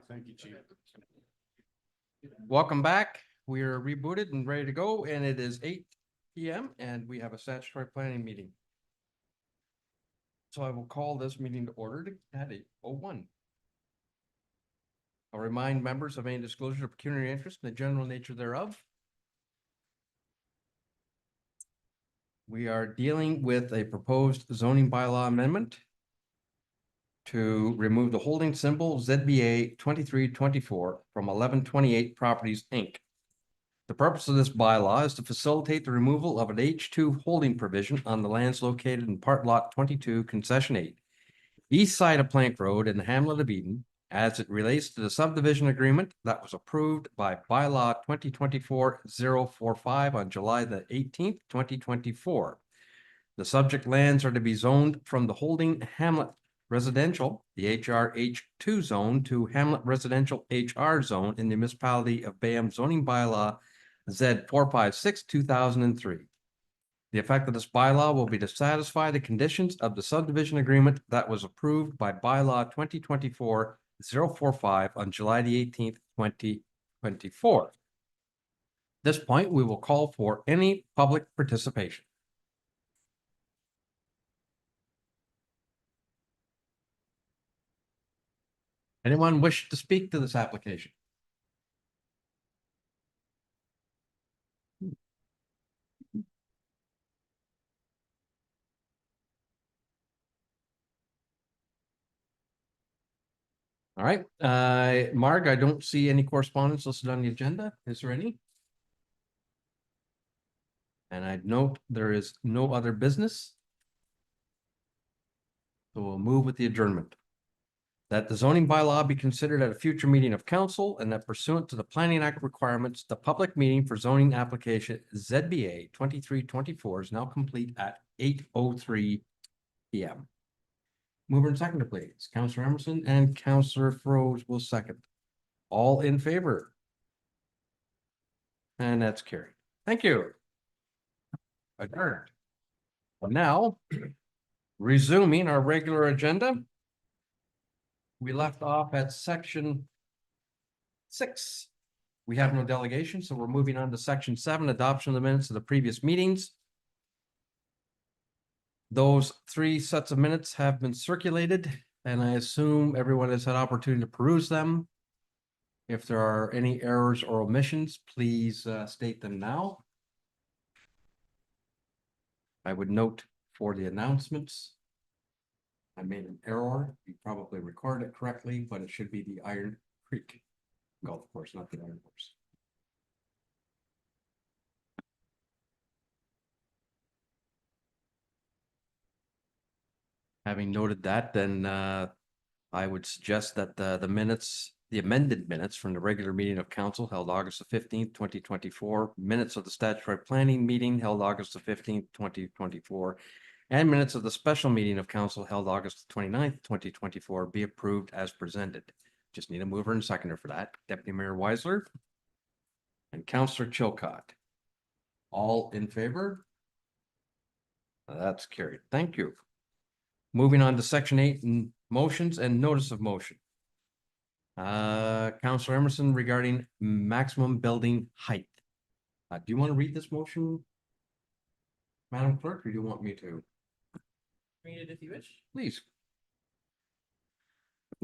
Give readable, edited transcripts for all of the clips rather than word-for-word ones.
Thank you, Chief. Welcome back. We are rebooted and ready to go, and it is 8 p.m. and we have a statutory planning meeting. So I will call this meeting to order at 8:01. I'll remind members of any disclosure of pecuniary interest and the general nature thereof. We are dealing with a proposed zoning bylaw amendment to remove the holding symbol ZBA 2324 from 1128 Properties, Inc. The purpose of this bylaw is to facilitate the removal of an H2 holding provision on the lands located in Part Lot 22, Concession 8, east side of Plank Road in the Hamlet of Eden, as it relates to the subdivision agreement that was approved by bylaw 2024-045 on July the 18th, 2024. The subject lands are to be zoned from the holding Hamlet Residential, the HRH2 zone, to Hamlet Residential HR zone in the municipality of Bayham zoning bylaw Z 456, 2003. The effect of this bylaw will be to satisfy the conditions of the subdivision agreement that was approved by bylaw 2024-045 on July the 18th, 2024. At this point, we will call for any public participation. Anyone wish to speak to this application? All right, Marg, I don't see any correspondence listed on the agenda. Is there any? And I'd note there is no other business. So we'll move with the adjournment. That the zoning bylaw be considered at a future meeting of council, and that pursuant to the Planning Act requirements, the public meeting for zoning application ZBA 2324 is now complete at 8:03 p.m. Mover and seconder, please. Councillor Emerson and Councillor Froese will second. All in favor? And that's carried. Thank you. Adjourned. Now, resuming our regular agenda. We left off at section 6. We have no delegation, so we're moving on to section 7, adoption of the minutes of the previous meetings. Those 3 sets of minutes have been circulated, and I assume everyone has had opportunity to peruse them. If there are any errors or omissions, please state them now. I would note for the announcements, I made an error. You probably recorded it correctly, but it should be the Iron Creek Golf Course, not the Iron Course. Having noted that, then I would suggest that the minutes, the amended minutes from the regular meeting of council held August the 15th, 2024, minutes of the statutory planning meeting held August the 15th, 2024, and minutes of the special meeting of council held August 29th, 2024 be approved as presented. Just need a mover and seconder for that. Deputy Mayor Weisler and Councillor Chilcott. All in favor? That's carried. Thank you. Moving on to section 8 and motions and notice of motion. Councillor Emerson regarding maximum building height. Do you want to read this motion, Madam Clerk, or do you want me to? Read it if you wish. Please.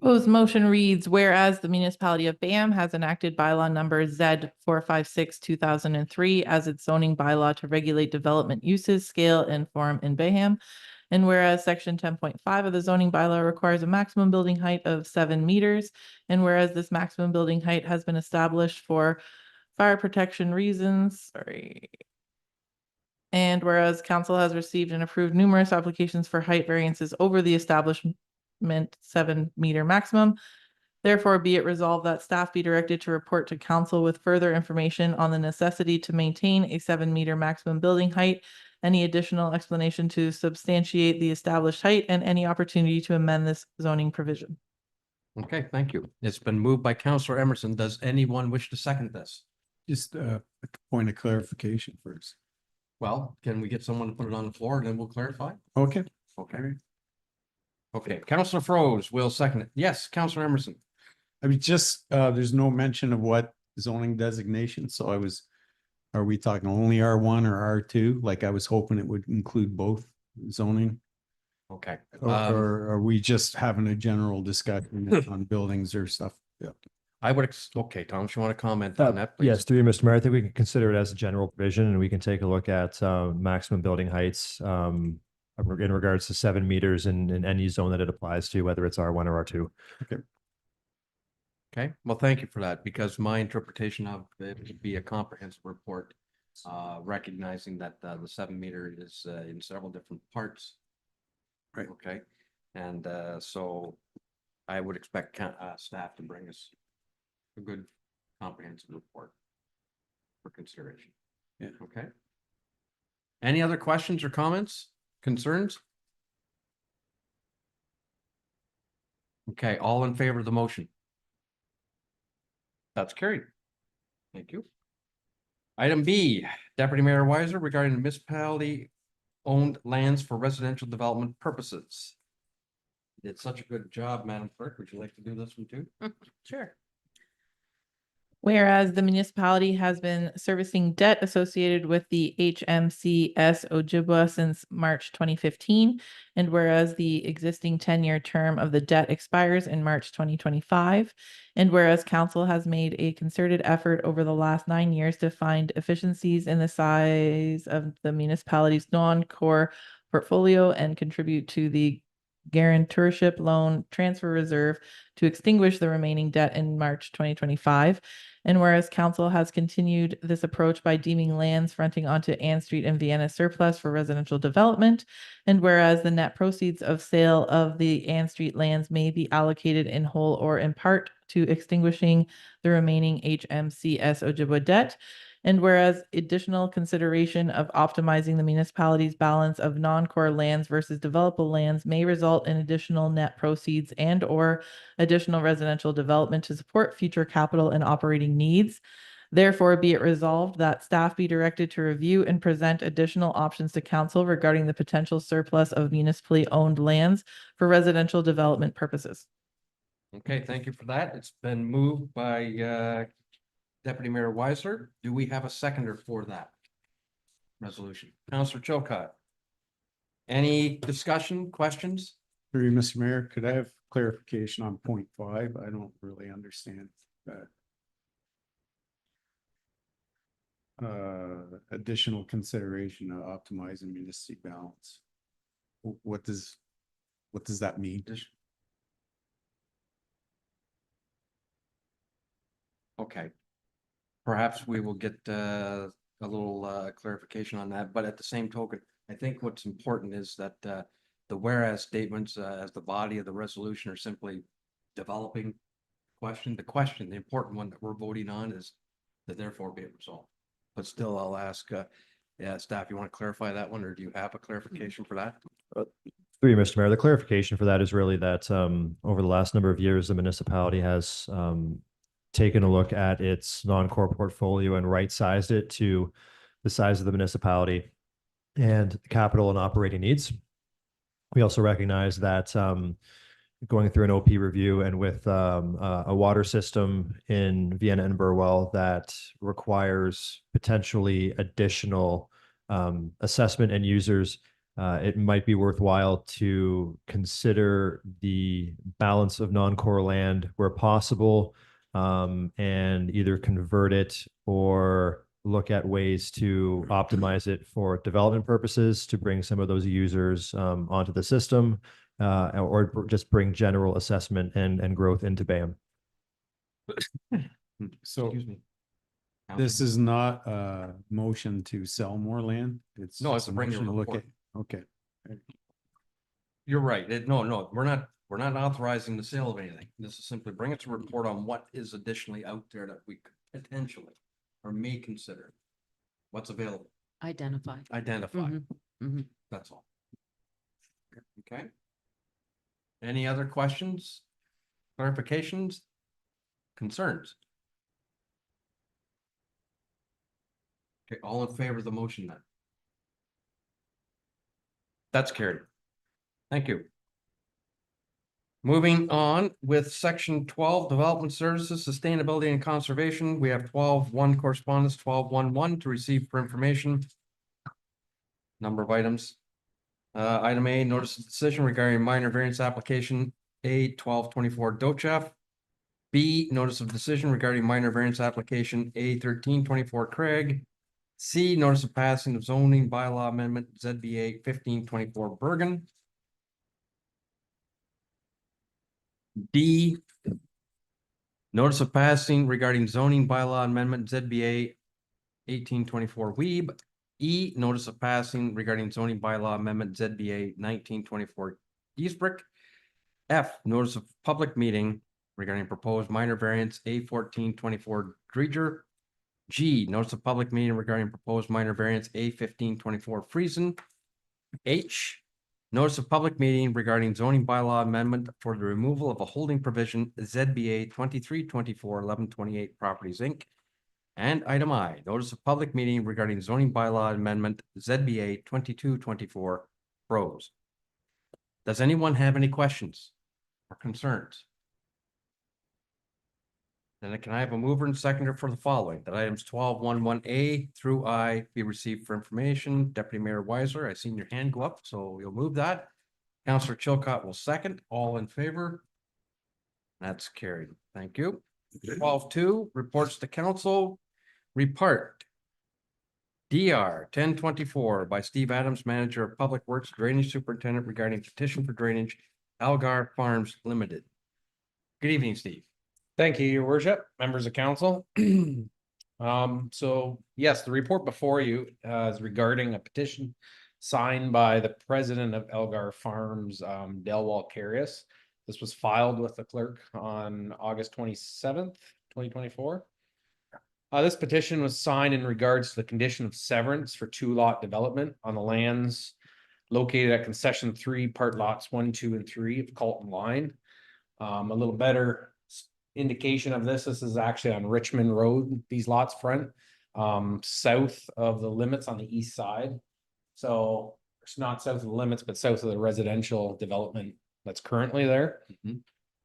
Proposed motion reads, whereas the municipality of Bayham has enacted bylaw number Z 456, 2003 as its zoning bylaw to regulate development uses, scale, and form in Bayham. And whereas section 10.5 of the zoning bylaw requires a maximum building height of 7 meters. And whereas this maximum building height has been established for fire protection reasons, and whereas council has received and approved numerous applications for height variances over the establishment 7-meter maximum. Therefore, be it resolved that staff be directed to report to council with further information on the necessity to maintain a 7-meter maximum building height, any additional explanation to substantiate the established height, and any opportunity to amend this zoning provision. Okay, thank you. It's been moved by Councillor Emerson. Does anyone wish to second this? Just a point of clarification first. Well, can we get someone to put it on the floor and then we'll clarify? Okay. Okay. Okay, Councillor Froese will second it. Yes, Councillor Emerson. I mean, just, there's no mention of what zoning designation, so are we talking only R1 or R2? Like I was hoping it would include both zoning. Okay. Or are we just having a general discussion on buildings or stuff? Yeah. I would, okay, Thomas, you want to comment on that, please? Yes, through you, Mr. Mayor, I think we can consider it as a general provision and we can take a look at maximum building heights in regards to 7 meters in any zone that it applies to, whether it's R1 or R2. Okay, well, thank you for that, because my interpretation of it would be a comprehensive report, recognizing that the 7 meter is in several different parts. Right. Okay, and so I would expect staff to bring us a good comprehensive report for consideration. Yeah. Okay. Any other questions or comments, concerns? Okay, all in favor of the motion? That's carried. Thank you. Item B, Deputy Mayor Weiser regarding municipality owned lands for residential development purposes. You did such a good job, Madam Clerk. Would you like to do this one too? Sure. Whereas the municipality has been servicing debt associated with the HMCS Ojibwa since March 2015, and whereas the existing 10-year term of the debt expires in March 2025, and whereas council has made a concerted effort over the last 9 years to find efficiencies in the size of the municipality's non-core portfolio and contribute to the guarantorship loan transfer reserve to extinguish the remaining debt in March 2025. And whereas council has continued this approach by deeming lands fronting onto Ann Street and Vienna surplus for residential development. And whereas the net proceeds of sale of the Ann Street lands may be allocated in whole or in part to extinguishing the remaining HMCS Ojibwa debt. And whereas additional consideration of optimizing the municipality's balance of non-core lands versus developable lands may result in additional net proceeds and or additional residential development to support future capital and operating needs. Therefore, be it resolved that staff be directed to review and present additional options to council regarding the potential surplus of municipally owned lands for residential development purposes. Okay, thank you for that. It's been moved by Deputy Mayor Weiser. Do we have a seconder for that resolution? Councillor Chilcott. Any discussion, questions? Through you, Mr. Mayor, could I have clarification on point 5? I don't really understand that. Additional consideration of optimizing municipal balance. What does that mean? Okay. Perhaps we will get a little clarification on that, but at the same token, I think what's important is that the whereas statements as the body of the resolution are simply developing question. The important one that we're voting on is that therefore be it resolved. But still, I'll ask, staff, you want to clarify that one, or do you have a clarification for that? Through you, Mr. Mayor, the clarification for that is really that over the last number of years, the municipality has taken a look at its non-core portfolio and right-sized it to the size of the municipality and capital and operating needs. We also recognize that going through an OP review and with a water system in Vienna and Burwell that requires potentially additional assessment and users, it might be worthwhile to consider the balance of non-core land where possible, and either convert it or look at ways to optimize it for development purposes to bring some of those users onto the system, or just bring general assessment and growth into BAM. So Excuse me. this is not a motion to sell more land. It's No, just it's to bring a motion to look report. at. Okay. You're right. No, we're not authorizing the sale of anything. This is simply bring us a report on what is additionally out there that we could potentially or may consider. What's available, Identify. identify. That's all. Okay. Any other questions, clarifications, concerns? Okay, all in favor of the motion then? That's carried. Thank you. Moving on with section 12, development services, sustainability and conservation. We have 12.1 correspondence, 12.1.1 to receive for information. Number of items. Item A, notice of decision regarding minor variance application A 1224 Dochef. B, notice of decision regarding minor variance application A 1324 Craig. C, notice of passing of zoning bylaw amendment ZBA 1524 Bergen. D, notice of passing regarding zoning bylaw amendment ZBA 1824 Weeb. E, notice of passing regarding zoning bylaw amendment ZBA 1924 Eastbrook. F, notice of public meeting regarding proposed minor variance A 1424 Dreger. G, notice of public meeting regarding proposed minor variance A 1524 Friesen. H, notice of public meeting regarding zoning bylaw amendment for the removal of a holding provision ZBA 2324 1128 Properties Inc. And item I, notice of public meeting regarding zoning bylaw amendment ZBA 2224 Pros. Does anyone have any questions or concerns? Then can I have a mover and seconder for the following, that items 12.1.1A through I be received for information? Deputy Mayor Weiser, I seen your hand go up, so you'll move that. Councillor Chilcott will second. All in favor? That's carried. Thank you. 12.2, reports to council. Report. DR 1024 by Steve Adams, Manager of Public Works Drainage Superintendent regarding petition for drainage, Algar Farms Limited. Good evening, Steve. Thank you, your worship, members of council. So yes, the report before you is regarding a petition signed by the president of Algar Farms, Delwall Carius. This was filed with the clerk on August 27th, 2024. This petition was signed in regards to the condition of severance for 2-lot development on the lands located at concession 3, part lots 1, 2, and 3 of Colton Line. A little better indication of this is actually on Richmond Road, these lots front, south of the limits on the east side. So it's not south of the limits, but south of the residential development that's currently there.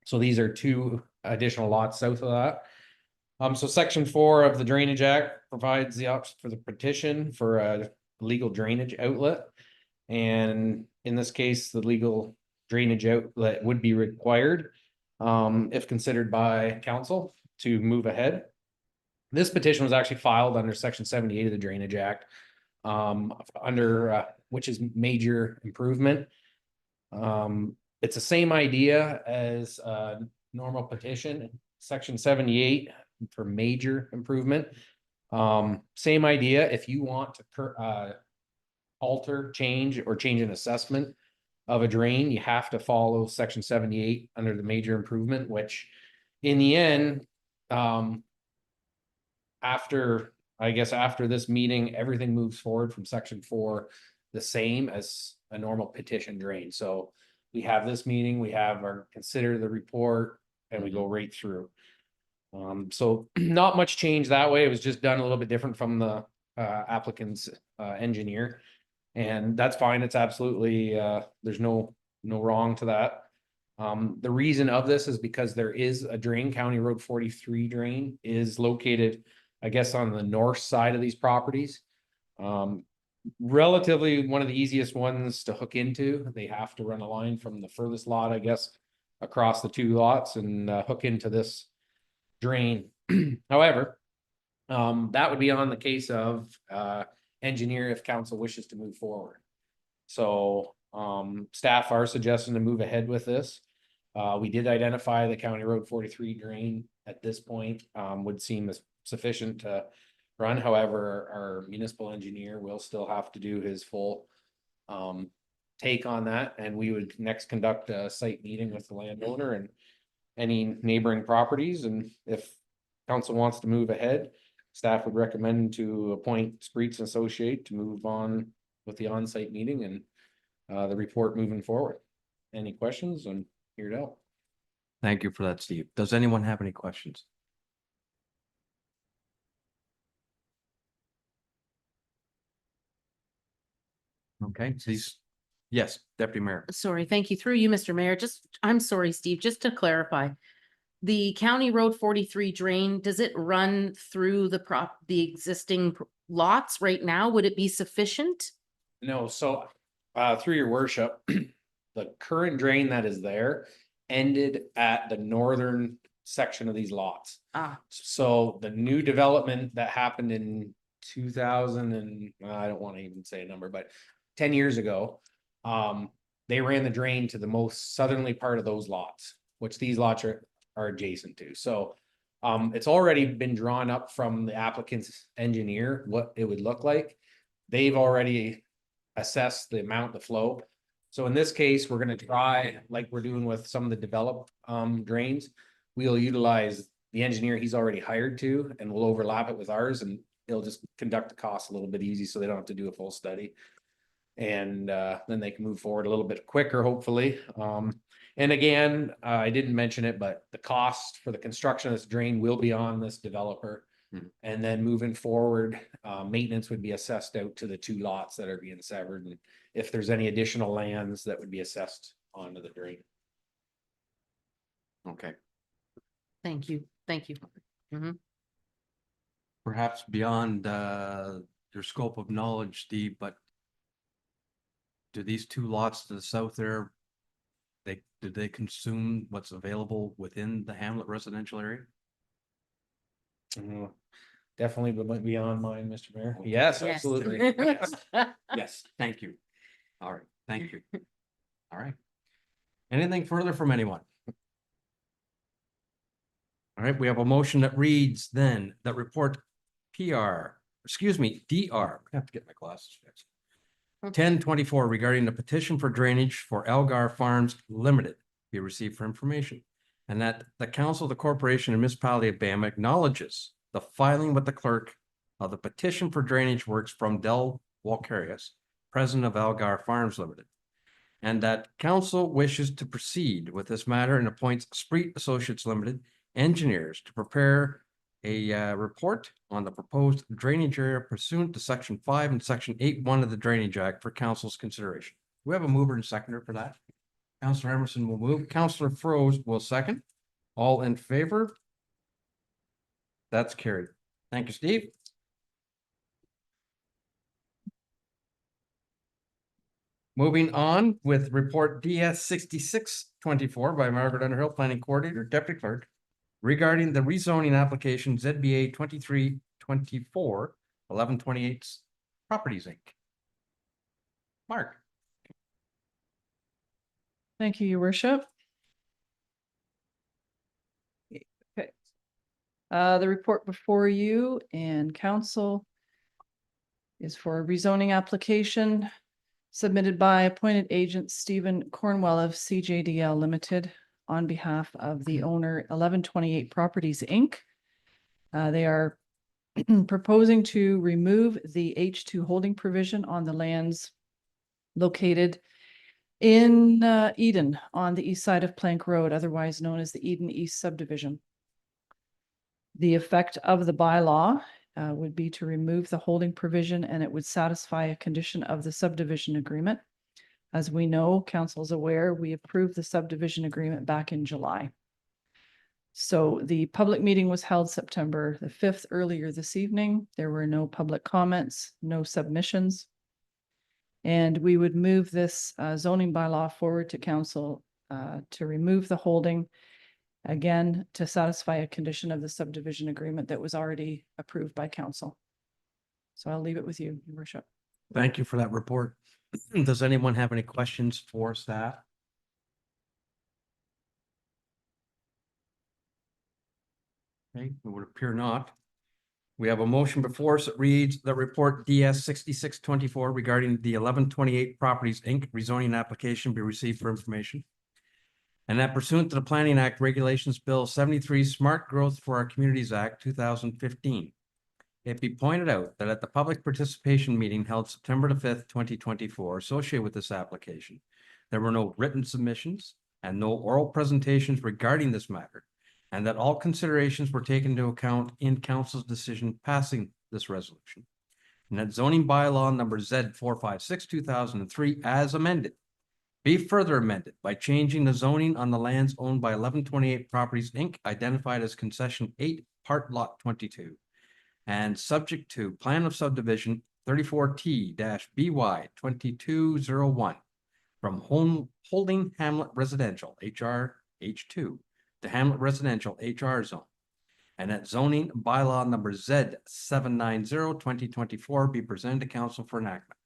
So these are 2 additional lots south of that. So section 4 of the Drainage Act provides the option for the petition for a legal drainage outlet. And in this case, the legal drainage outlet would be required if considered by council to move ahead. This petition was actually filed under section 78 of the Drainage Act, which is major improvement. It's the same idea as a normal petition, section 78 for major improvement. Same idea. If you want to alter, change an assessment of a drain, you have to follow section 78 under the major improvement, which in the end, after this meeting, everything moves forward from section 4 the same as a normal petition drain. So we have this meeting, we have our consider the report, and we go right through. So not much change that way. It was just done a little bit different from the applicant's engineer. And that's fine. It's absolutely, there's no wrong to that. The reason of this is because there is a drain, County Road 43 drain is located, I guess, on the north side of these properties. Relatively one of the easiest ones to hook into. They have to run a line from the furthest lot, I guess, across the 2 lots and hook into this drain. However, that would be on the case of engineer if council wishes to move forward. So staff are suggesting to move ahead with this. We did identify the County Road 43 drain at this point, would seem as sufficient to run. However, our municipal engineer will still have to do his full take on that, and we would next conduct a site meeting with the landowner and any neighboring properties. And if council wants to move ahead, staff would recommend to appoint Spreets and Associate to move on with the on-site meeting and the report moving forward. Any questions? I'm here to help. Thank you for that, Steve. Does anyone have any questions? Okay, please. Yes, Deputy Mayor. Sorry, thank you. Through you, Mr. Mayor. I'm sorry, Steve, just to clarify. The County Road 43 drain, does it run through the existing lots right now? Would it be sufficient? No, so through your worship, the current drain that is there ended at the northern section of these lots. Ah, So the new development that happened in 2000 and I don't want to even say a number, but 10 years ago, they ran the drain to the most southerly part of those lots, which these lots are adjacent to. So it's already been drawn up from the applicant's engineer, what it would look like. They've already assessed the amount, the flow. So in this case, we're gonna try, like we're doing with some of the developed drains, we'll utilize the engineer he's already hired to, and we'll overlap it with ours, and they'll just conduct the costs a little bit easy, so they don't have to do a full study. And then they can move forward a little bit quicker, hopefully. And again, I didn't mention it, but the cost for the construction of this drain will be on this developer. Hmm. And then moving forward, maintenance would be assessed out to the two lots that are being severed. And if there's any additional lands that would be assessed onto the drain. Okay. thank you. Thank you. Perhaps beyond your scope of knowledge, Steve, but do these two lots to the south there, did they consume what's available within the Hamlet residential area? Definitely beyond mine, Mr. Mayor. Okay. Yes, Yes. absolutely. Yes. Yes, thank you. All right, thank you. All right. Anything further from anyone? All right, we have a motion that reads then that report DR, I have to get my glasses fixed. 1024 regarding the petition for drainage for Algar Farms Limited be received for information. And that the council, the corporation and municipality of BAM acknowledges the filing with the clerk of the petition for drainage works from Del Walkarius, president of Algar Farms Limited. And that council wishes to proceed with this matter and appoints Spreet Associates Limited engineers to prepare a report on the proposed drainage area pursuant to section 5 and section 8.1 of the Drainage Act for council's consideration. We have a mover and seconder for that. Councillor Emerson will move. Councillor Froze will second. All in favor? That's carried. Thank you, Steve. Moving on with report DS 6624 by Margaret Underhill, Planning Coordinator, Deputy Clerk, regarding the rezoning application ZBA 2324 1128 Properties Inc. Mark. Thank you, Your Worship. Okay. The report before you and council is for a rezoning application submitted by appointed agent Stephen Cornwell of CJDL Limited on behalf of the owner 1128 Properties Inc. They are proposing to remove the H2 holding provision on the lands located in Eden on the east side of Plank Road, otherwise known as the Eden East subdivision. The effect of the bylaw would be to remove the holding provision, and it would satisfy a condition of the subdivision agreement. As we know, council is aware, we approved the subdivision agreement back in July. So the public meeting was held September the 5th earlier this evening. There were no public comments, no submissions. And we would move this zoning bylaw forward to council to remove the holding, again, to satisfy a condition of the subdivision agreement that was already approved by council. So I'll leave it with you, Your Worship. Thank you for that report. Does anyone have any questions for staff? Okay, it would appear not. We have a motion before us that reads the report DS 6624 regarding the 1128 Properties Inc. rezoning application be received for information. And that pursuant to the Planning Act Regulations Bill 73 Smart Growth for Our Communities Act 2015. It be pointed out that at the public participation meeting held September the 5th, 2024, associated with this application, there were no written submissions and no oral presentations regarding this matter, and that all considerations were taken into account in council's decision passing this resolution. And that zoning bylaw number Z 456/2003 as amended be further amended by changing the zoning on the lands owned by 1128 Properties, Inc., identified as concession 8, part lot 22, and subject to plan of subdivision 34T-BY 2201 from Holding Hamlet Residential, HR H2, to Hamlet Residential, HR Zone. And that zoning bylaw number Z 790-2024 be presented to council for enactment.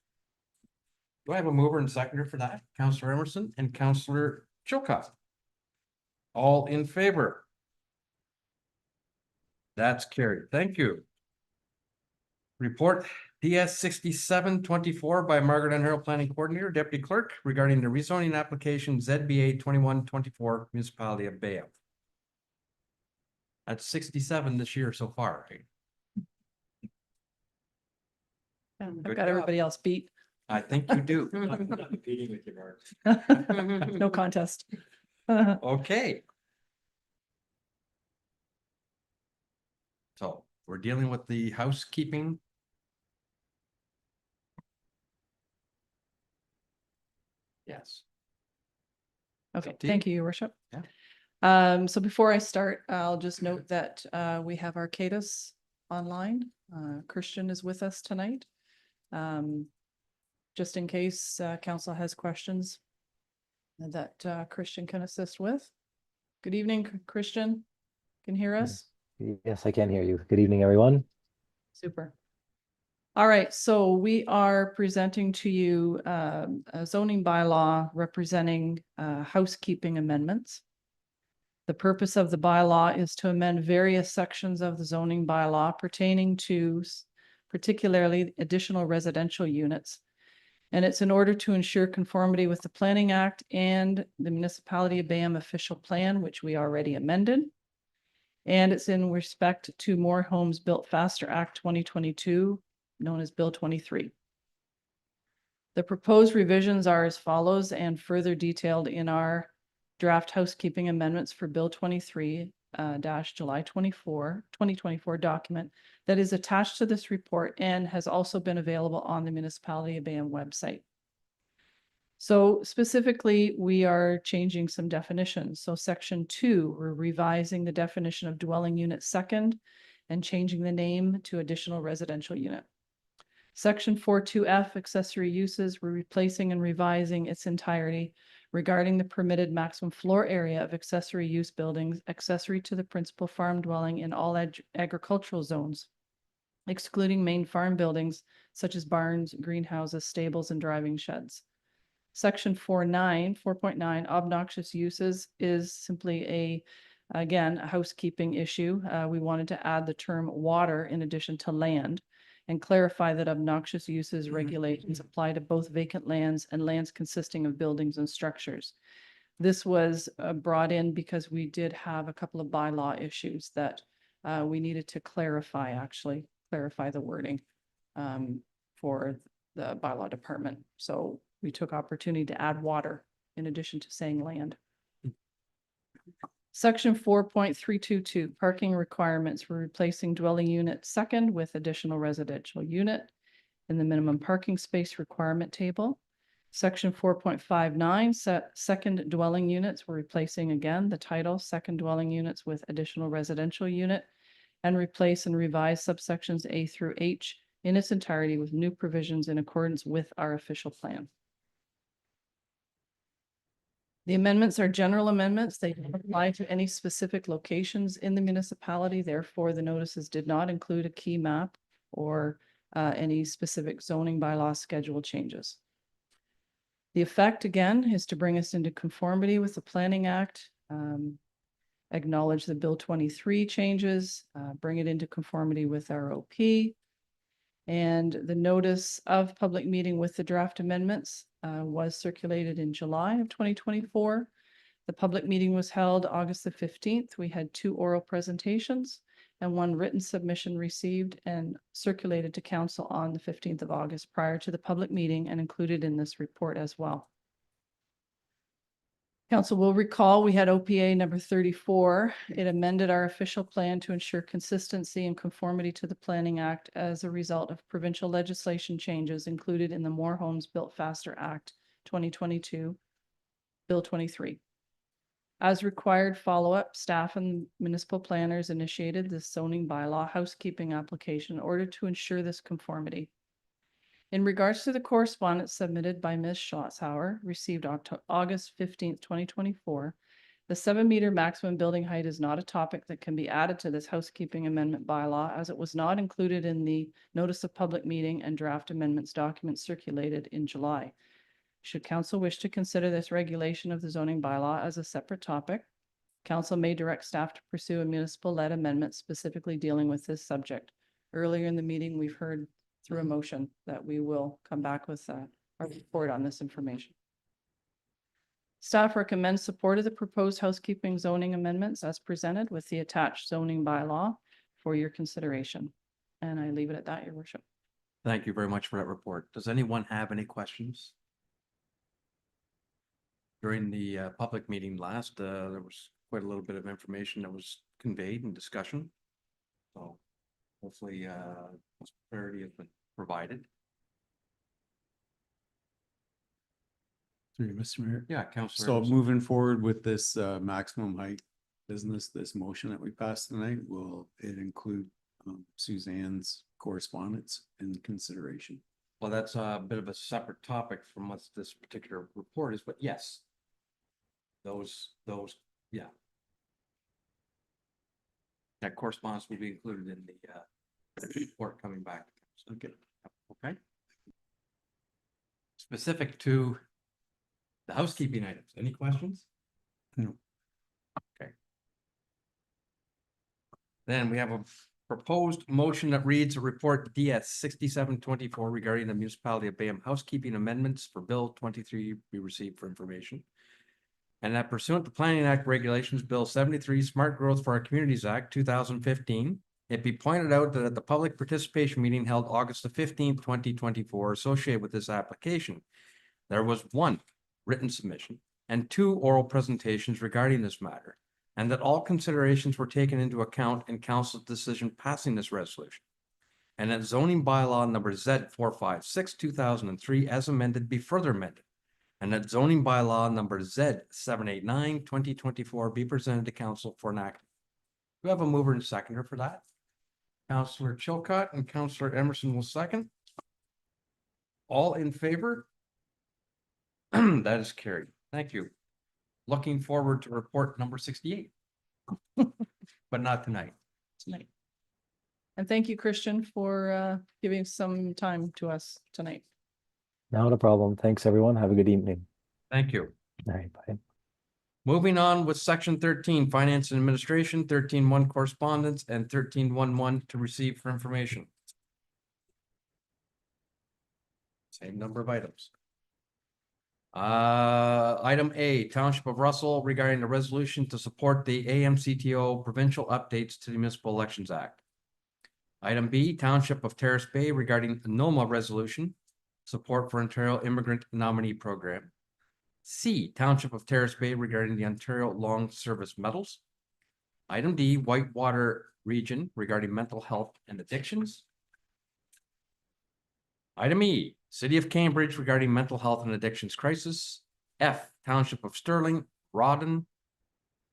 Do I have a mover and seconder for that? Councillor Emerson and Councillor Chilcott. All in favor? That's carried. Thank you. Report DS 6724 by Margaret N. Harold, Planning Coordinator, Deputy Clerk, regarding the rezoning application ZBA 2124, Municipality of Bayonne. That's 67 this year so far, right? Yeah, Good I've got job. everybody else beat. I think you do. Competing with your marks. No contest. Okay. So we're dealing with the housekeeping. Yes. Okay, up to you. thank you, Your Worship. Yeah. So before I start, I'll just note that we have Arcadis online. Christian is with us tonight. Just in case council has questions that Christian can assist with. Good evening, Christian. Can you hear us? Yes, I can hear you. Good evening, everyone. Super. All right, so we are presenting to you a zoning bylaw representing housekeeping amendments. The purpose of the bylaw is to amend various sections of the zoning bylaw pertaining to particularly additional residential units. And it's in order to ensure conformity with the Planning Act and the Municipality of Bayonne official plan, which we already amended. And it's in respect to More Homes Built Faster Act 2022, known as Bill 23. The proposed revisions are as follows and further detailed in our draft housekeeping amendments for Bill 23 July 2024 document that is attached to this report and has also been available on the Municipality of Bayonne website. So specifically, we are changing some definitions. So section 2, we're revising the definition of dwelling unit second and changing the name to additional residential unit. Section 4.2F, accessory uses, we're replacing and revising its entirety regarding the permitted maximum floor area of accessory use buildings accessory to the principal farm dwelling in all agricultural zones, excluding main farm buildings such as barns, greenhouses, stables, and driving sheds. Section 4.9, obnoxious uses is simply again, a housekeeping issue. We wanted to add the term water in addition to land and clarify that obnoxious uses regulations apply to both vacant lands and lands consisting of buildings and structures. This was brought in because we did have a couple of bylaw issues that we needed to clarify the wording for the bylaw department. So we took opportunity to add water in addition to saying land. Section 4.322, parking requirements. We're replacing dwelling unit second with additional residential unit in the minimum parking space requirement table. Section 4.59, second dwelling units. We're replacing again the title, second dwelling units with additional residential unit, and replace and revise subsections A through H in its entirety with new provisions in accordance with our official plan. The amendments are general amendments. They don't apply to any specific locations in the municipality. Therefore, the notices did not include a key map or any specific zoning bylaw schedule changes. The effect, again, is to bring us into conformity with the Planning Act, acknowledge the Bill 23 changes, bring it into conformity with our OP, and the notice of public meeting with the draft amendments was circulated in July of 2024. The public meeting was held August the 15th. We had 2 oral presentations and 1 written submission received and circulated to council on the 15th of August prior to the public meeting and included in this report as well. Council will recall we had OPA number 34. It amended our official plan to ensure consistency and conformity to the Planning Act as a result of provincial legislation changes included in the More Homes Built Faster Act 2022, Bill 23. As required follow-up, staff and municipal planners initiated this zoning bylaw housekeeping application in order to ensure this conformity. In regards to the correspondence submitted by Ms. Schlosshauer, received August 15th, 2024, the 7-meter maximum building height is not a topic that can be added to this housekeeping amendment bylaw, as it was not included in the notice of public meeting and draft amendments document circulated in July. Should council wish to consider this regulation of the zoning bylaw as a separate topic, council may direct staff to pursue a municipal-led amendment specifically dealing with this subject. Earlier in the meeting, we've heard through a motion that we will come back with our report on this information. Staff recommends support of the proposed housekeeping zoning amendments as presented with the attached zoning bylaw for your consideration. And I leave it at that, your worship. Thank you very much for that report. Does anyone have any questions? During the public meeting last, there was quite a little bit of information that was conveyed in discussion. So hopefully clarity has been provided. Through you, Mr. Mayor. Yeah, Councillor. So Emerson. moving forward with this maximum height business, this motion that we passed tonight, will it include Suzanne's correspondence in consideration? Well, that's a bit of a separate topic from what this particular report is, but yes. Those, yeah. That correspondence will be included in the report coming back. Okay. Okay. Specific to the housekeeping items, any questions? No. Okay. Then we have a proposed motion that reads a report DS 6724 regarding the municipality of Bayham housekeeping amendments for Bill 23 be received for information. And that pursuant to Planning Act regulations, Bill 73, Smart Growth for Our Communities Act 2015, it be pointed out that at the public participation meeting held August the 15th, 2024, associated with this application, there was 1 written submission and 2 oral presentations regarding this matter, and that all considerations were taken into account in council's decision passing this resolution. And that zoning bylaw number Z456, 2003, as amended, be further amended. And that zoning bylaw number Z789, 2024, be presented to council for enactment. Do we have a mover and seconder for that? Councillor Chilcott and Councillor Emerson will second. All in favor? That is carried. Thank you. Looking forward to report number 68. But not tonight. Tonight. And thank you, Christian, for giving some time to us tonight. Not a problem. Thanks, everyone. Have a good evening. Thank you. All right, bye. Moving on with section 13, finance and administration, 13.1 correspondence, and 13.11 to receive for information. Same number of items. Item A, Township of Russell regarding the resolution to support the AMCTO provincial updates to the Municipal Elections Act. Item B, Township of Terrace Bay regarding the NOMA resolution, support for Ontario Immigrant Nominee Program. C, Township of Terrace Bay regarding the Ontario Long Service Medals. Item D, Whitewater Region regarding mental health and addictions. Item E, City of Cambridge regarding mental health and addictions crisis. F, Township of Sterling, Rawdon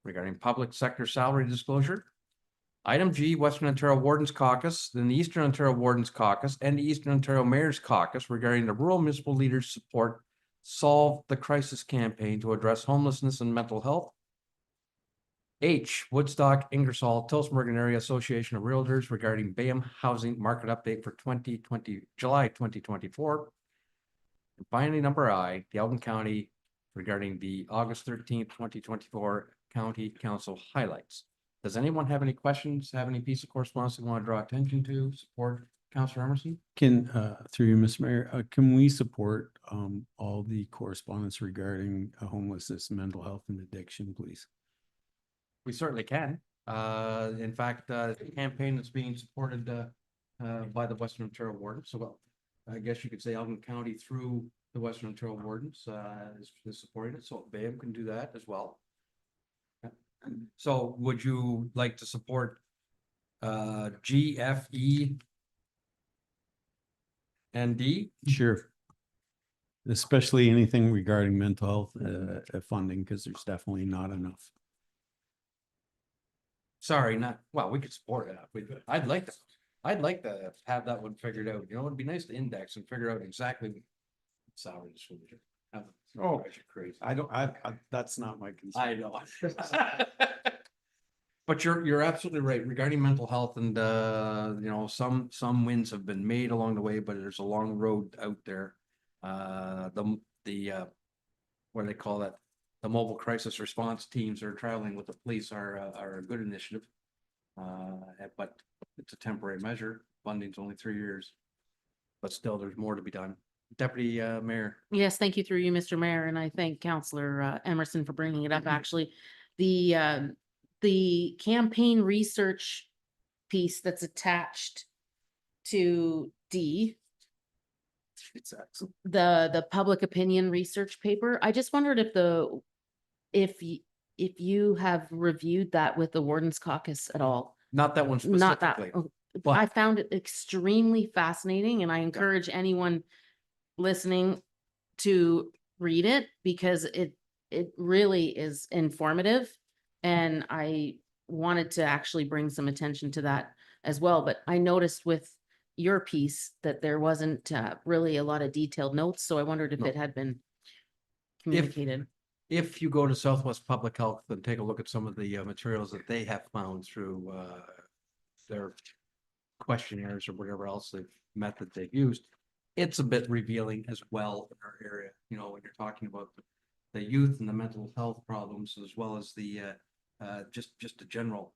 regarding public sector salary disclosure. Item G, Western Ontario Wardens Caucus, then the Eastern Ontario Wardens Caucus and the Eastern Ontario Mayor's Caucus regarding the rural municipal leaders support Solve the Crisis campaign to address homelessness and mental health. H, Woodstock, Ingersoll, Tillsonburg Area Association of Realtors regarding Bayham housing market update for July 2024. And finally, number I, the Elgin County regarding the August 13th, 2024 County Council highlights. Does anyone have any questions, have any piece of correspondence they want to draw attention to, support Councillor Emerson? Can, through you, Mr. Mayor, can we support all the correspondence regarding homelessness, mental health and addiction, please? We certainly can. In fact, the campaign that's being supported by the Western Ontario Wardens. So, well, I guess you could say Elgin County through the Western Ontario Wardens is supporting it. So Bayham can do that as well. So would you like to support G, F, E, and D? Sure. especially anything regarding mental health funding, because there's definitely not enough. Sorry, not, well, we could support it. I'd like to have that one figured out. You know, it'd be nice to index and figure out exactly what salaries for the. Oh, drives you crazy. That's not my concern. I know. But you're absolutely right regarding mental health and, you know, some wins have been made along the way, but there's a long road out there. The what do they call that? The mobile crisis response teams that are traveling with the police are a good initiative. But it's a temporary measure. Funding's only 3 years. But still, there's more to be done. Deputy Mayor. Yes, thank you through you, Mr. Mayor, and I thank Counselor Emerson for bringing it up. Actually, the campaign research piece that's attached to D, the public opinion research paper. I just wondered if you have reviewed that with the Warden's Caucus at all. Not that one Not that. specifically. I found it extremely fascinating, and I encourage anyone listening to read it because it really is informative. And I wanted to actually bring some attention to that as well. But I noticed with your piece that there wasn't really a lot of detailed notes. So I wondered if No. it had been communicated. If you go to Southwest Public Health and take a look at some of the materials that they have found through their questionnaires or whatever else method they've used, it's a bit revealing as well in our area. You know, when you're talking about the youth and the mental health problems, as well as the just the general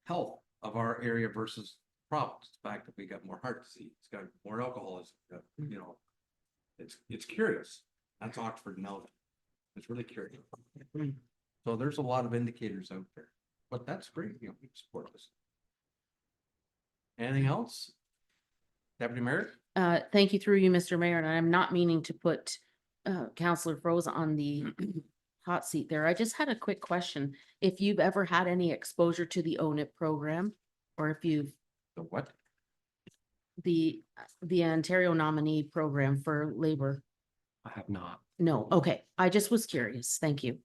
health of our area versus problems. The fact that we got more heart disease, it's got more alcoholism, you know, it's curious. That's Oxford and Elgin. It's really curious. So there's a lot of indicators out there, but that's great. You know, we support this. Anything else? Deputy Mayor? Thank you through you, Mr. Mayor, and I'm not meaning to put Counselor Froese on the hot seat there. I just had a quick question. If you've ever had any exposure to the ONIP program, or if you've The what? the Ontario nominee program for labor. I have not. No, okay. I just was curious. Thank you.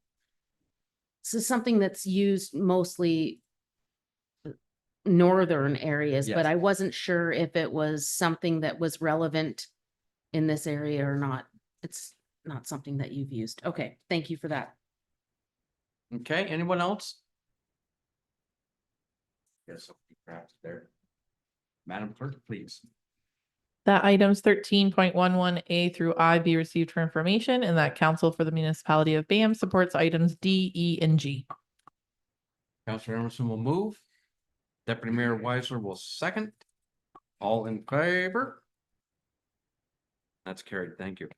This is something that's used mostly northern areas, but Yes. I wasn't sure if it was something that was relevant in this area or not. It's not something that you've used. Okay, thank you for that. Okay, anyone else? Yes, perhaps there. Madam Clerk, please. That items 13.11A through I be received for information, and that Council for the Municipality of BAM supports items D, E, and G. Councilor Emerson will move. Deputy Mayor Weisler will second. All in favor? That's carried. Thank you.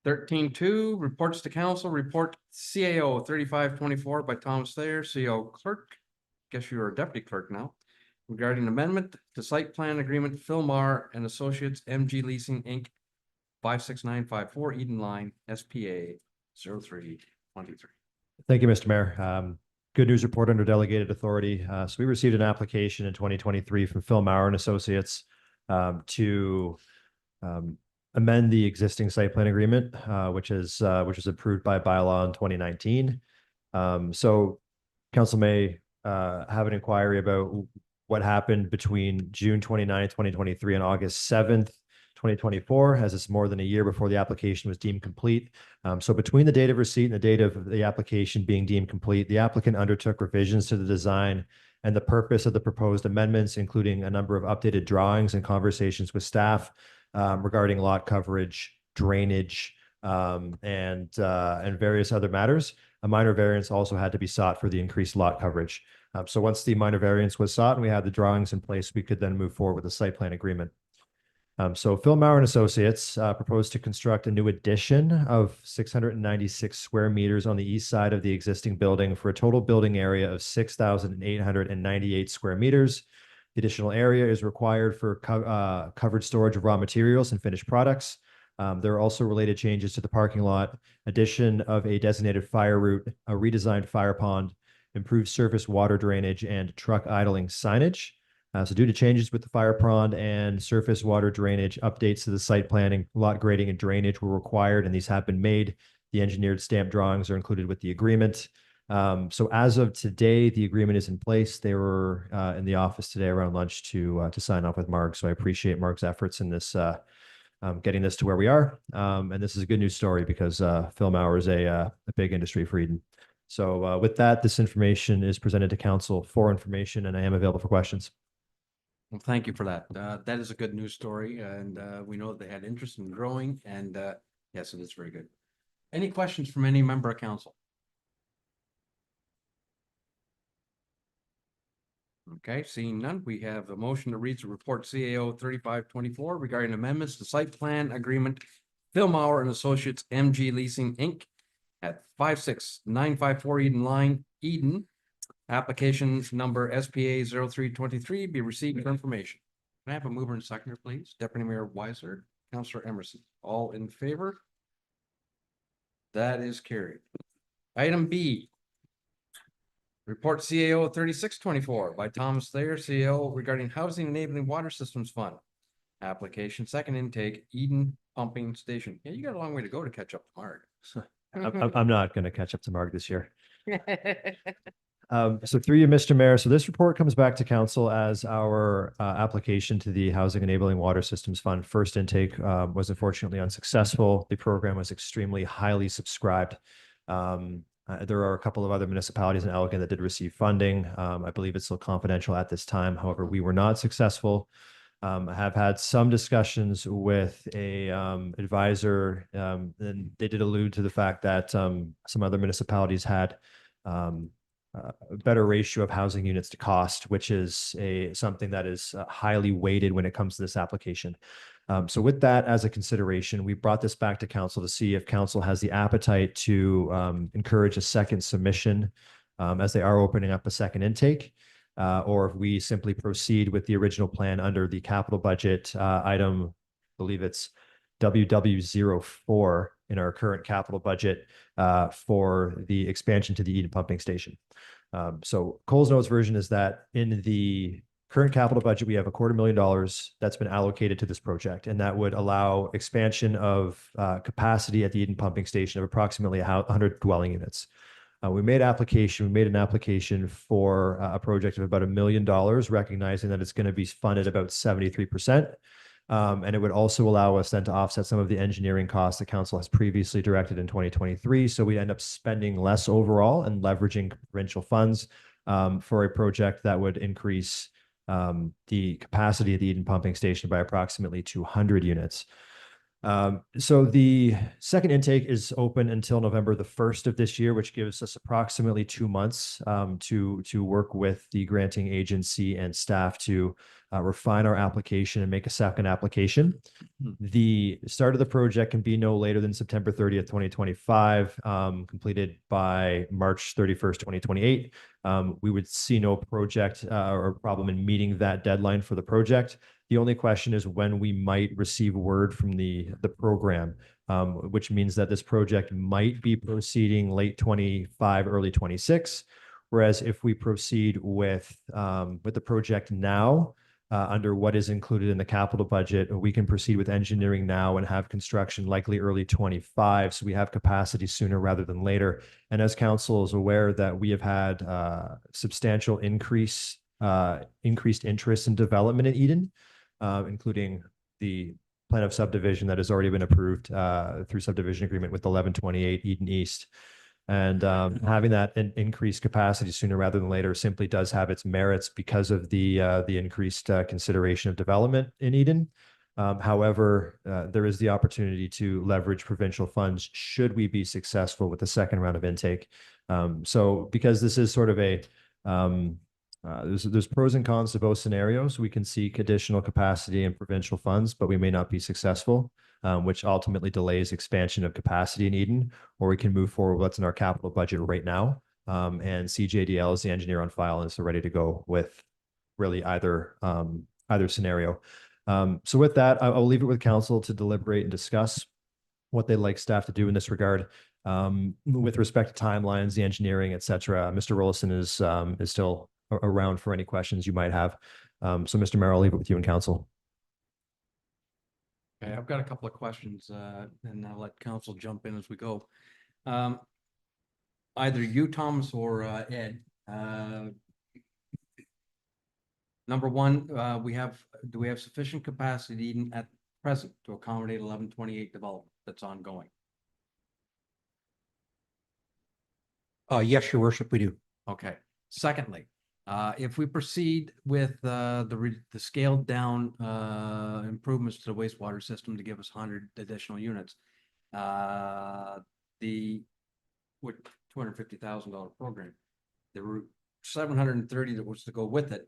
13.2, reports to council, report CAO 3524 by Tom Slayer, CO clerk. Guess you're a deputy clerk now. Regarding amendment to site plan agreement, Philmar and Associates, MG Leasing, Inc. 56954 Eden Line, SPA 0323. Thank you, Mr. Mayor. Good news report under delegated authority. So we received an application in 2023 from Phil Maurer and Associates to amend the existing site plan agreement, which was approved by bylaw in 2019. So council may have an inquiry about what happened between June 29th, 2023 and August 7th, 2024, as it's more than a year before the application was deemed complete. So between the date of receipt and the date of the application being deemed complete, the applicant undertook revisions to the design and the purpose of the proposed amendments, including a number of updated drawings and conversations with staff regarding lot coverage, drainage, and various other matters. A minor variance also had to be sought for the increased lot coverage. So once the minor variance was sought and we had the drawings in place, we could then move forward with the site plan agreement. So Phil Maurer and Associates proposed to construct a new addition of 696 square meters on the east side of the existing building for a total building area of 6,898 square meters. The additional area is required for covered storage of raw materials and finished products. There are also related changes to the parking lot, addition of a designated fire route, a redesigned fire pond, improved surface water drainage, and truck idling signage. So due to changes with the fire pond and surface water drainage, updates to the site planning, lot grading and drainage were required, and these have been made. The engineered stamp drawings are included with the agreement. So as of today, the agreement is in place. They were in the office today around lunch to sign off with Mark. So I appreciate Mark's efforts in this, getting this to where we are. And this is a good news story because film hour is a big industry for Eden. So with that, this information is presented to council for information, and I am available for questions. Well, thank you for that. That is a good news story, and we know they had interest in growing, and yes, it is very good. Any questions from any member of council? Okay, seeing none, we have a motion to read the report CAO 3524 regarding amendments to site plan agreement, Philmauer and Associates MG Leasing Inc. at 56954 Eden Line, Eden. Application number SPA 0323 be received for information. Can I have a mover and seconder, please? Deputy Mayor Weiser, Councillor Emerson, all in favor? That is carried. Item B. Report CAO 3624 by Thomas Thayer, CAO regarding Housing Enabling Water Systems Fund. Application second intake, Eden Pumping Station. Yeah, you got a long way to go to catch up to Mark. I'm not going to catch up to Mark this year. So through you, Mr. Mayor. So this report comes back to council as our application to the Housing Enabling Water Systems Fund. First intake was unfortunately unsuccessful. The program was extremely highly subscribed. There are a couple of other municipalities in Elgin that did receive funding. I believe it's still confidential at this time. However, we were not successful. I have had some discussions with a advisor, and they did allude to the fact that some other municipalities had a better ratio of housing units to cost, which is something that is highly weighted when it comes to this application. So with that as a consideration, we brought this back to council to see if council has the appetite to encourage a second submission, as they are opening up a second intake, or if we simply proceed with the original plan under the capital budget item, I believe it's WW04 in our current capital budget for the expansion to the Eden pumping station. So Coles Notes version is that in the current capital budget, we have $250,000 that's been allocated to this project, and that would allow expansion of capacity at the Eden pumping station of approximately 100 dwelling units. We made an application for a project of about $1 million, recognizing that it's going to be funded about 73%. And it would also allow us then to offset some of the engineering costs the council has previously directed in 2023. So we end up spending less overall and leveraging provincial funds for a project that would increase the capacity of the Eden pumping station by approximately 200 units. So the second intake is open until November the 1st of this year, which gives us approximately 2 months to work with the granting agency and staff to refine our application and make a second application. The start of the project can be no later than September 30th, 2025, completed by March 31st, 2028. We would see no project or problem in meeting that deadline for the project. The only question is when we might receive word from the program, which means that this project might be proceeding late 25, early 26. Whereas if we proceed with the project now, under what is included in the capital budget, we can proceed with engineering now and have construction likely early 25. So we have capacity sooner rather than later. And as council is aware that we have had substantial increased interest in development in Eden, including the plan of subdivision that has already been approved through subdivision agreement with 1128 Eden East. And having that increased capacity sooner rather than later simply does have its merits because of the increased consideration of development in Eden. However, there is the opportunity to leverage provincial funds should we be successful with the second round of intake. So because this is sort of there's pros and cons to both scenarios. We can seek additional capacity and provincial funds, but we may not be successful, which ultimately delays expansion of capacity in Eden, or we can move forward with what's in our capital budget right now. And CJDL is the engineer on file and is ready to go with really either scenario. So with that, I'll leave it with council to deliberate and discuss what they'd like staff to do in this regard. With respect to timelines, the engineering, et cetera, Mr. Rollison is still around for any questions you might have. So Mr. Mayor, I'll leave it with you and council. Okay, I've got a couple of questions, and I'll let council jump in as we go. Either you, Thomas, or Ed. Number one, do we have sufficient capacity even at present to accommodate 1128 development that's ongoing? Yes, your worship, we do. Okay. Secondly, if we proceed with the scaled down improvements to the wastewater system to give us 100 additional units, the with $250,000 program, there were 730 that was to go with it.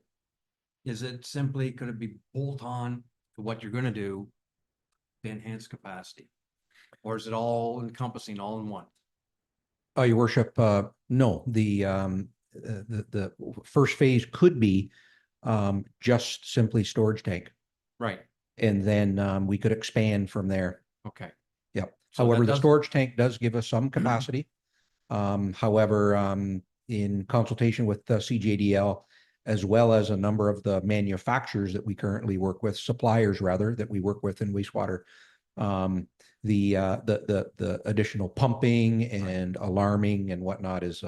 Is it simply, could it be bolt on to what you're going to do to enhance capacity? Or is it all encompassing all in one? Your worship, no, the first phase could be just simply storage tank. Right. And then we could expand from there. Okay. Yep. So that However, the does- storage tank does give us some capacity. However, in consultation with the CJDL, as well as a number of the manufacturers that we currently work with, suppliers rather, that we work with in wastewater, the additional pumping and alarming and whatnot is,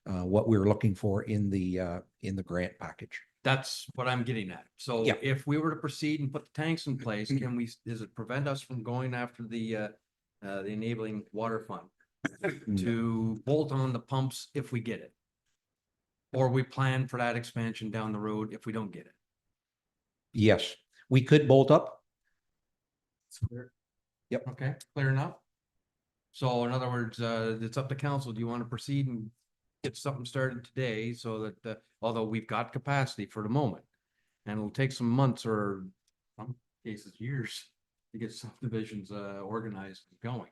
what we're looking for in the grant package. That's what I'm getting at. So Yeah. if we were to proceed and put the tanks in place, does it prevent us from going after the enabling water fund to bolt on the pumps if we get it? Or we plan for that expansion down the road if we don't get it? Yes, we could bolt up. Yep. Okay, clear enough? So in other words, it's up to council. Do you want to proceed and get something started today so that, although we've got capacity for the moment, and it'll take some months or some cases years to get subdivisions organized and going.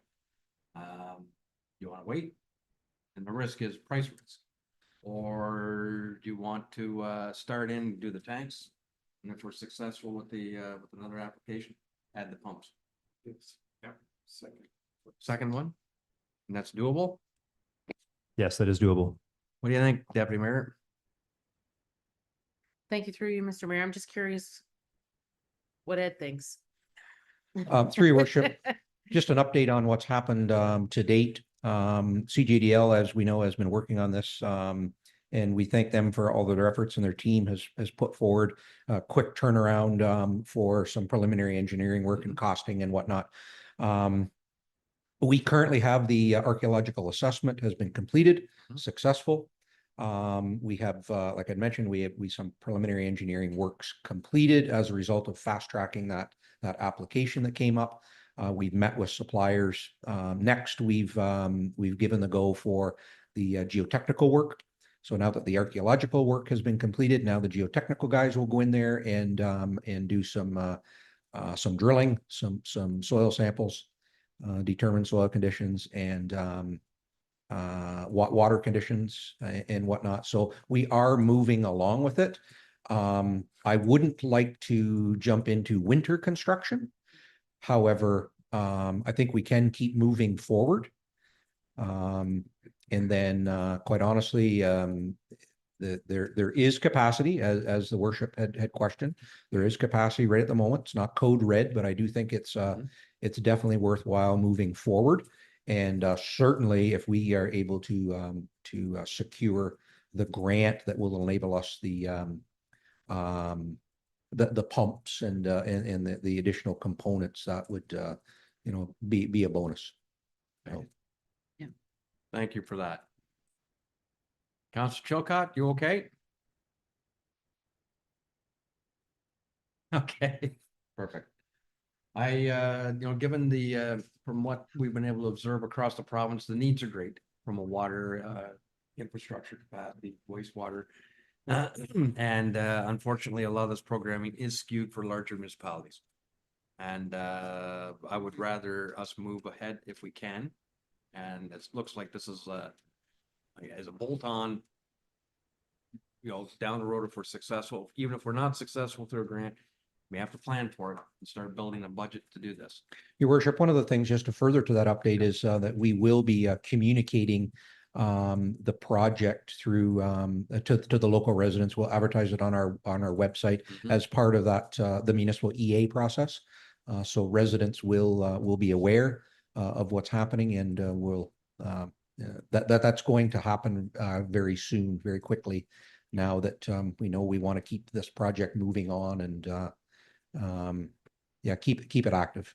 You want to wait? And the risk is price risk. Or do you want to start in and do the tanks? And if we're successful with with another application, add the pumps. Yes. Yeah. Second one? And that's doable? Yes, that is doable. What do you think, Deputy Mayor? Thank you through you, Mr. Mayor. I'm just curious what Ed thinks. Through your worship, just an update on what's happened to date. CJDL, as we know, has been working on this, and we thank them for all of their efforts, and their team has put forward a quick turnaround for some preliminary engineering work and costing and whatnot. We currently have the archaeological assessment has been completed, successful. We have, like I mentioned, we some preliminary engineering works completed as a result of fast tracking that application that came up. We've met with suppliers. Next, we've given the go for the geotechnical work. So now that the archaeological work has been completed, now the geotechnical guys will go in there and do some drilling, some soil samples, determine soil conditions and water conditions and whatnot. So we are moving along with it. I wouldn't like to jump into winter construction. However, I think we can keep moving forward. And then, quite honestly, there is capacity, as the worship had questioned. There is capacity right at the moment. It's not code red, but I do think it's definitely worthwhile moving forward. And certainly, if we are able to secure the grant that will enable us the pumps and the additional components, that would be a bonus. So. Yeah. Thank you for that. Councilor Chilcott, you okay? Okay, perfect. Given from what we've been able to observe across the province, the needs are great from a water infrastructure capacity, wastewater. And unfortunately, a lot of this programming is skewed for larger municipalities. And I would rather us move ahead if we can. And it looks like this is as a bolt-on, down the road if we're successful. Even if we're not successful through a grant, we have to plan for it and start building a budget to do this. Your worship, one of the things just to further to that update is that we will be communicating the project through to the local residents. We'll advertise it on our website Mhm. as part of that the municipal EA process. So residents will be aware of what's happening, and will that's going to happen very soon, very quickly. Now that we know we want to keep this project moving on, and yeah, keep it active.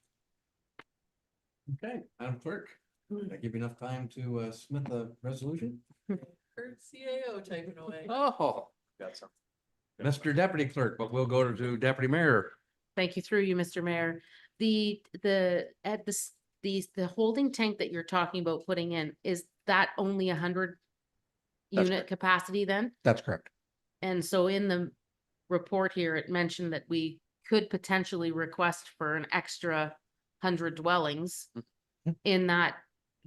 Okay, Madam Clerk, did I give you enough time to submit the resolution? Or CAO typing away. Oh, got some. Mr. Deputy Clerk, but we'll go to Deputy Mayor. Thank you through you, Mr. Mayor. The holding tank that you're talking about putting in, is that only 100 That's unit correct. capacity then? That's correct. And so in the report here, it mentioned that we could potentially request for an extra 100 dwellings Mhm. in that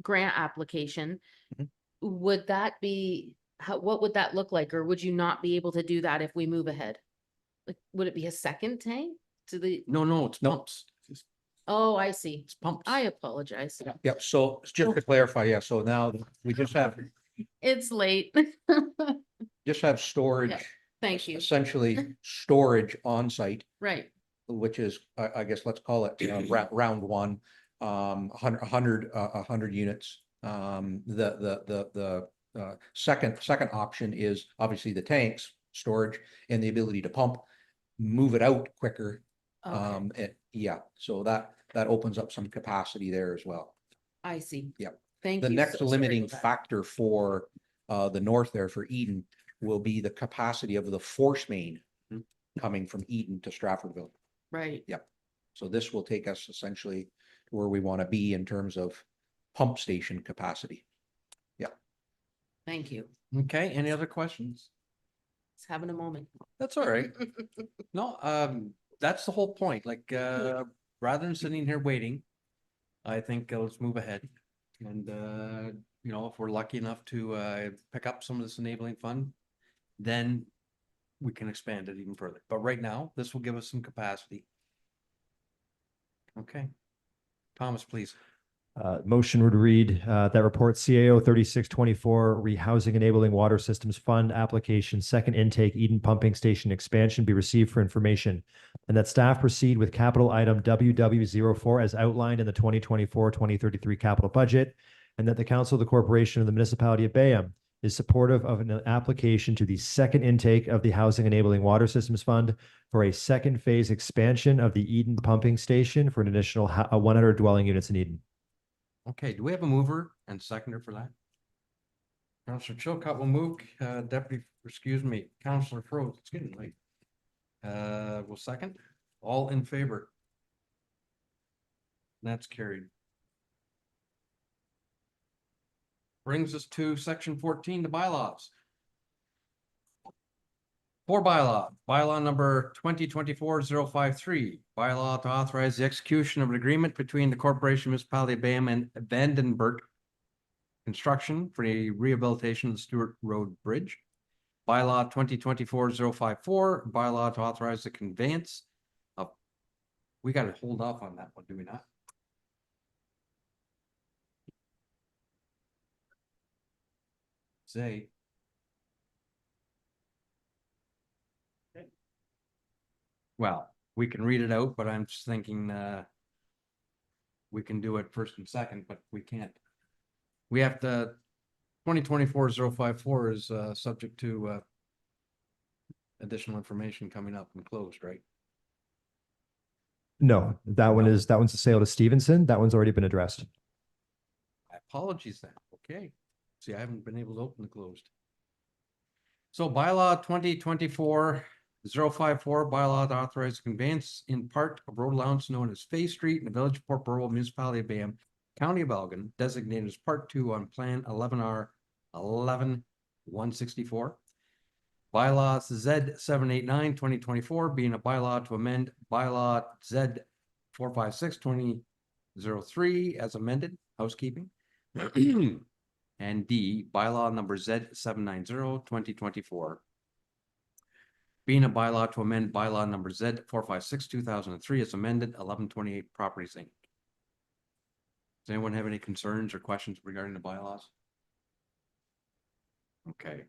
grant application. Mhm. Would that be, what would that look like? Or would you not be able to do that if we move ahead? Like, would it be a second tank to the, No, it's No. pumps. oh, I see. It's pumps. I apologize. Yep. So just to clarify, yeah. So now we just have It's late. storage. Thank you. Essentially storage on site, Right. which is, I guess, let's call it round one, 100 units. The second option is obviously the tanks, storage, and the ability to pump, move it out quicker. Okay, Yeah, so that opens up some capacity there as well. I see. Yep. Thank The you. next So sorry limiting about that. factor for the north there for Eden will be the capacity of the force main Mhm. coming from Eden to Stratfordville. Right. So this will take us essentially to where we want to be in terms of pump station capacity. Thank you. Okay, any other questions? It's having a moment. That's all right. No, that's the whole point. Like, rather than sitting here waiting, I think let's move ahead. And, if we're lucky enough to pick up some of this enabling fund, then we can expand it even further. But right now, this will give us some capacity. Okay. Thomas, please. Motion would read that report CAO 3624 Rehousing Enabling Water Systems Fund application, second intake Eden Pumping Station expansion be received for information, and that staff proceed with capital item WW04 as outlined in the 2024-2033 capital budget, and that the Council of the Corporation of the Municipality of Bayham is supportive of an application to the second intake of the Housing Enabling Water Systems Fund for a second phase expansion of the Eden Pumping Station for an additional 100 dwelling units in Eden. Okay, do we have a mover and seconder for that? Councillor Chilcott will move, Councillor Froese, it's getting late. Will second, all in favor? That's carried. Brings us to section 14, the bylaws. For bylaw number 2024-053, bylaw to authorize the execution of an agreement between the Corporation Municipality of Bayham and Vandenberg Construction for the rehabilitation of the Stewart Road Bridge. Bylaw 2024-054, bylaw to authorize the conveyance of, we got to hold off on that one, do we not? Say. Well, we can read it out, but I'm just thinking, we can do it first and second, but we can't. We have to, 2024-054 is, subject to, additional information coming up and closed, right? No, that one's the sale to Stevenson. That one's already been addressed. My apologies then. Okay. See, I haven't been able to open the closed. So bylaw 2024-054, bylaw to authorize conveyance in part of road allowance known as Fay Street in the Village of Port Burwell, Municipality of Bayham, County of Elgin, designated as Part 2 on Plan 11R 11-164. Bylaw Z789 2024 being a bylaw to amend bylaw Z456-2003 as amended, housekeeping. And D, bylaw number Z790 2024 being a bylaw to amend bylaw number Z456-2003 as amended, 1128 Properties Inc. Does anyone have any concerns or questions regarding the bylaws? Okay.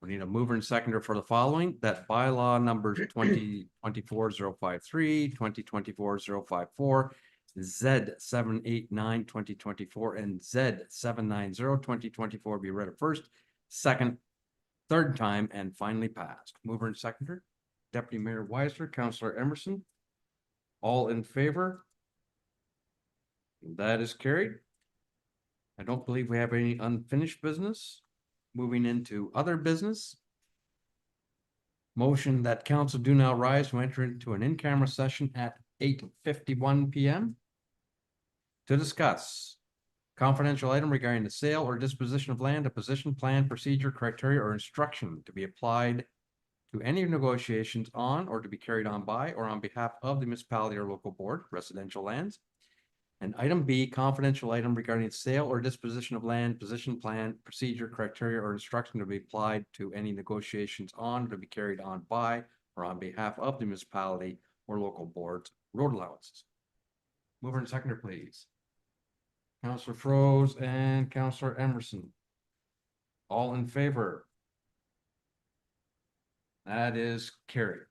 We need a mover and seconder for the following, that bylaw numbers 2024-053, 2024-054, Z789, 2024, and Z790, 2024 be read at first, second, third time, and finally passed. Mover and seconder, Deputy Mayor Weiser, Councillor Emerson. All in favor? That is carried. I don't believe we have any unfinished business. Moving into other business. Motion that council do now rise to enter into an in-camera session at 8:51 PM to discuss confidential item regarding the sale or disposition of land, a position, plan, procedure, criteria, or instruction to be applied to any negotiations on or to be carried on by or on behalf of the municipality or local board, residential lands. And item B, confidential item regarding sale or disposition of land, position, plan, procedure, criteria, or instruction to be applied to any negotiations on or to be carried on by or on behalf of the municipality or local boards, road allowances. Mover and seconder, please. Councillor Froese and Councillor Emerson. All in favor? That is carried.